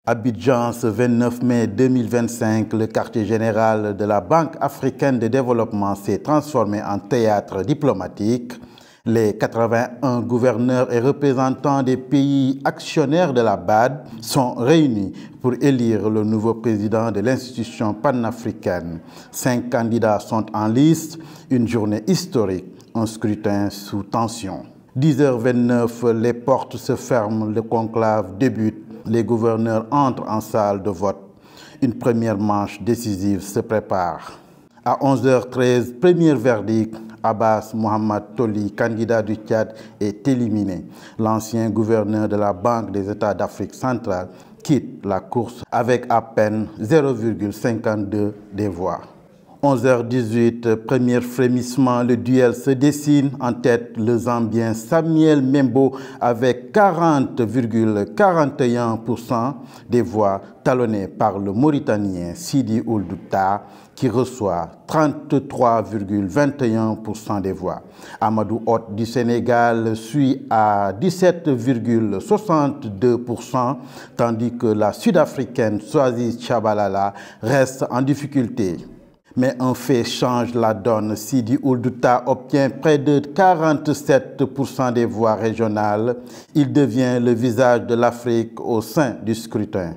Abidjan, ce 29 mai 2025, le quartier général de la Banque africaine de développement s'est transformé en théâtre diplomatique. Les 81 gouverneurs et représentants des pays actionnaires de la BAD sont réunis pour élire le nouveau président de l'institution panafricaine. 5 candidats sont en liste, une journée historique, un scrutin sous tension. 10h29, les portes se ferment, le conclave débute. Les gouverneurs entrent en salle de vote. Une première manche décisive se prépare. À 11h13, premier verdict, Abbas Mohamed Toli, candidat du Tchad, est éliminé. L'ancien gouverneur de la Banque des États d'Afrique centrale quitte la course avec à peine 0,52 des voix. 11h18, premier frémissement, le duel se dessine. En tête, le Zambien Samuel Membo avec 40,41% des voix, talonné par le Mauritanien Sidi Ould Tah qui reçoit 33,21% des voix. Amadou Hott du Sénégal suit à 17,62%, tandis que la Sud-Africaine Swazi Tshabalala reste en difficulté. Mais un fait change la donne. Sidi Ould Tah obtient près de 47% des voix régionales. Il devient le visage de l'Afrique au sein du scrutin.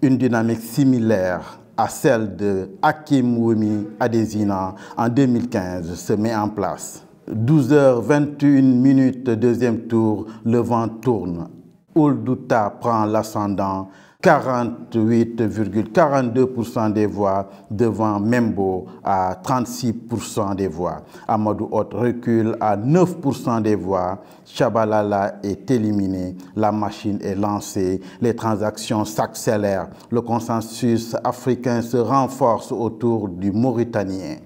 Une dynamique similaire à celle de Hakim Wumi Adesina en 2015 se met en place. 12h21, deuxième tour, le vent tourne. Ould Tah prend l'ascendant. 48,42% des voix devant Membo à 36% des voix. Amadou Hott recule à 9% des voix. Tshabalala est éliminé. La machine est lancée. Les transactions s'accélèrent. Le consensus africain se renforce autour du Mauritanien.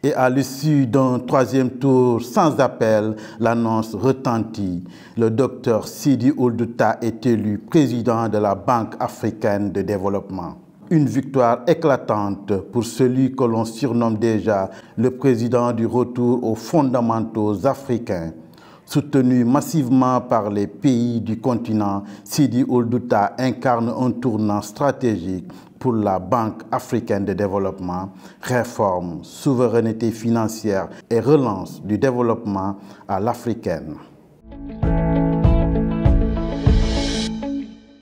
Et à l'issue d'un troisième tour sans appel, l'annonce retentit. Le docteur Sidi Ould Tah est élu président de la Banque africaine de développement. Une victoire éclatante pour celui que l'on surnomme déjà le président du retour aux fondamentaux africains. Soutenu massivement par les pays du continent, Sidi Ould Tah incarne un tournant stratégique pour la Banque africaine de développement, réforme, souveraineté financière et relance du développement à l'africaine.